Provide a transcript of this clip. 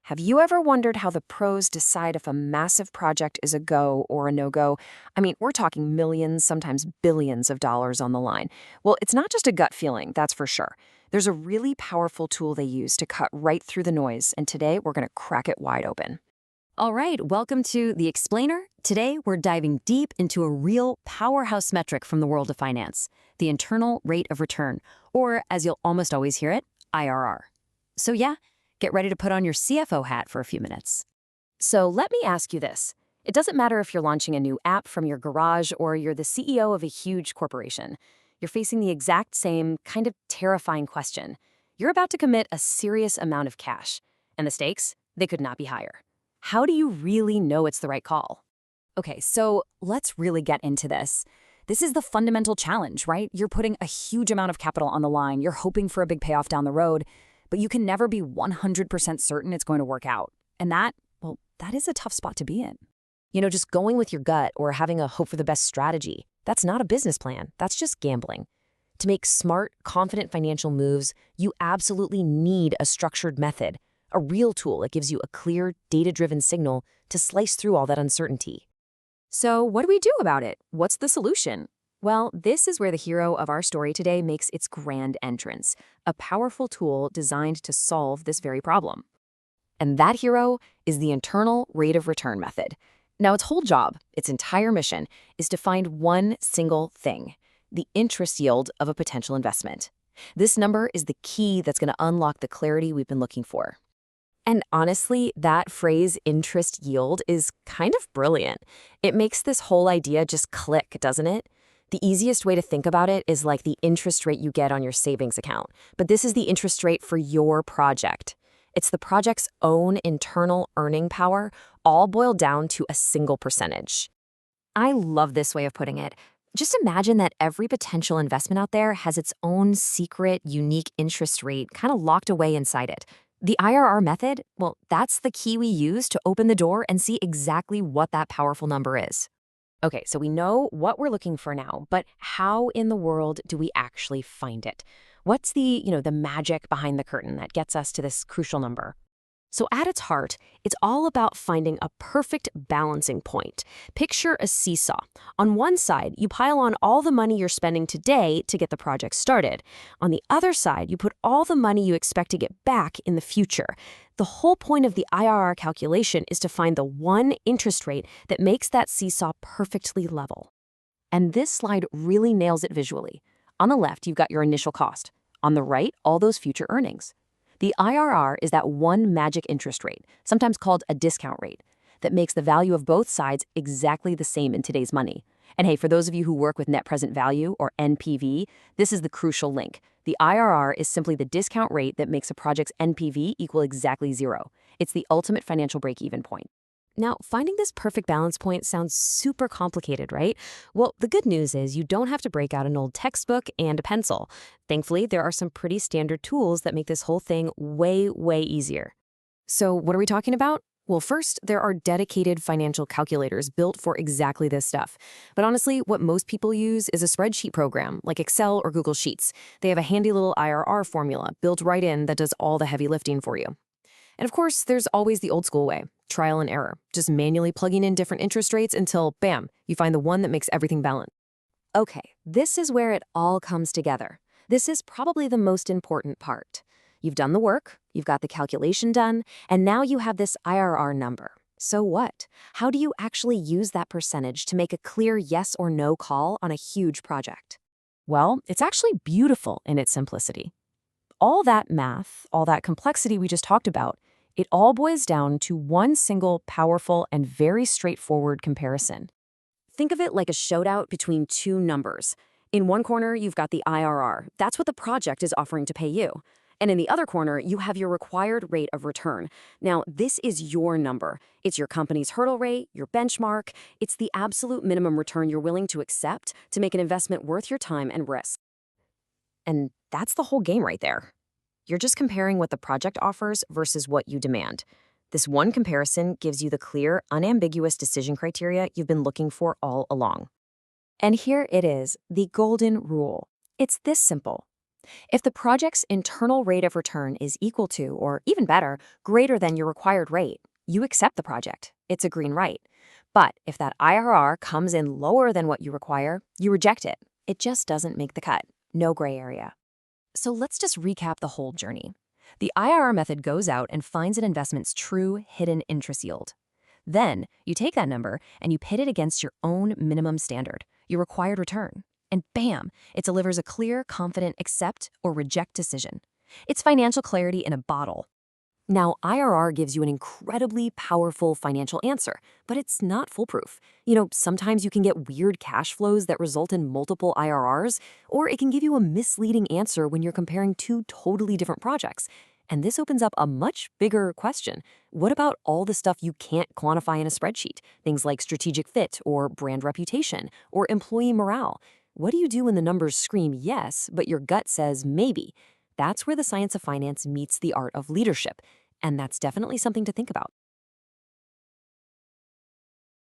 Have you ever wondered how the pros decide if a massive project is a go or a no-go? I mean, we're talking millions, sometimes billions of dollars on the line. Well, it's not just a gut feeling, that's for sure. There's a really powerful tool they use to cut right through the noise, and today we're going to crack it wide open. All right, welcome to The Explainer. Today, we're diving deep into a real powerhouse metric from the world of finance, the internal rate of return, or as you'll almost always hear it, IRR. So yeah, get ready to put on your CFO hat for a few minutes. So let me ask you this. It doesn't matter if you're launching a new app from your garage or you're the CEO of a huge corporation. You're facing the exact same kind of terrifying question. You're about to commit a serious amount of cash, and the stakes, they could not be higher. How do you really know it's the right call? Okay, so let's really get into this. This is the fundamental challenge, right? You're putting a huge amount of capital on the line. You're hoping for a big payoff down the road, but you can never be 100% certain it's going to work out. And that is a tough spot to be in. Just going with your gut or having a hope for the best strategy, that's not a business plan. That's just gambling. To make smart, confident financial moves, you absolutely need a structured method, a real tool that gives you a clear, data-driven signal to slice through all that uncertainty. So what do we do about it? What's the solution? Well, this is where the hero of our story today makes its grand entrance, a powerful tool designed to solve this very problem. And that hero is the internal rate of return method. Now, its whole job, its entire mission, is to find one single thing, the interest yield of a potential investment. This number is the key that's going to unlock the clarity we've been looking for. And honestly, that phrase, interest yield, is kind of brilliant. It makes this whole idea just click, doesn't it? The easiest way to think about it is like the interest rate you get on your savings account. But this is the interest rate for your project. It's the project's own internal earning power, all boiled down to a single percentage. I love this way of putting it. Just imagine that every potential investment out there has its own secret, unique interest rate kind of locked away inside it. The IRR method, well, that's the key we use to open the door and see exactly what that powerful number is. Okay, so we know what we're looking for now, but how in the world do we actually find it? What's the magic behind the curtain that gets us to this crucial number? So at its heart, it's all about finding a perfect balancing point. Picture a seesaw. On one side, you pile on all the money you're spending today to get the project started. On the other side, you put all the money you expect to get back in the future. The whole point of the IRR calculation is to find the one interest rate that makes that seesaw perfectly level. And this slide really nails it visually. On the left, you've got your initial cost. On the right, all those future earnings. The IRR is that one magic interest rate, sometimes called a discount rate, that makes the value of both sides exactly the same in today's money. And hey, for those of you who work with net present value, or NPV, this is the crucial link. The IRR is simply the discount rate that makes a project's NPV equal exactly zero. It's the ultimate financial break-even point. Now, finding this perfect balance point sounds super complicated, right? Well, the good news is you don't have to break out an old textbook and a pencil. Thankfully, there are some pretty standard tools that make this whole thing way, way easier. So what are we talking about? Well, first, there are dedicated financial calculators built for exactly this stuff. But honestly, what most people use is a spreadsheet program like Excel or Google Sheets. They have a handy little IRR formula built right in that does all the heavy lifting for you. And of course, there's always the old school way, trial and error, just manually plugging in different interest rates until, bam, you find the one that makes everything balance. Okay, this is where it all comes together. This is probably the most important part. You've done the work, you've got the calculation done, and now you have this IRR number. So what? How do you actually use that percentage to make a clear yes or no call on a huge project? Well, it's actually beautiful in its simplicity. All that math, all that complexity we just talked about, it all boils down to one single powerful and very straightforward comparison. Think of it like a shootout between two numbers. In one corner, you've got the IRR. That's what the project is offering to pay you. And in the other corner, you have your required rate of return. Now, this is your number. It's your company's hurdle rate, your benchmark. It's the absolute minimum return you're willing to accept to make an investment worth your time and risk. And that's the whole game right there. You're just comparing what the project offers versus what you demand. This one comparison gives you the clear, unambiguous decision criteria you've been looking for all along. And here it is, the golden rule. It's this simple. If the project's internal rate of return is equal to, or even better, greater than your required rate, you accept the project. It's a green light. But if that IRR comes in lower than what you require, you reject it. It just doesn't make the cut. No gray area. So let's just recap the whole journey. The IRR method goes out and finds an investment's true hidden interest yield. Then you take that number and you pit it against your own minimum standard, your required return. And bam, it delivers a clear, confident accept or reject decision. It's financial clarity in a bottle. Now, IRR gives you an incredibly powerful financial answer, but it's not foolproof. Sometimes you can get weird cash flows that result in multiple IRRs, or it can give you a misleading answer when you're comparing two totally different projects. And this opens up a much bigger question. What about all the stuff you can't quantify in a spreadsheet? Things like strategic fit or brand reputation or employee morale. What do you do when the numbers scream yes, but your gut says maybe? That's where the science of finance meets the art of leadership. And that's definitely something to think about.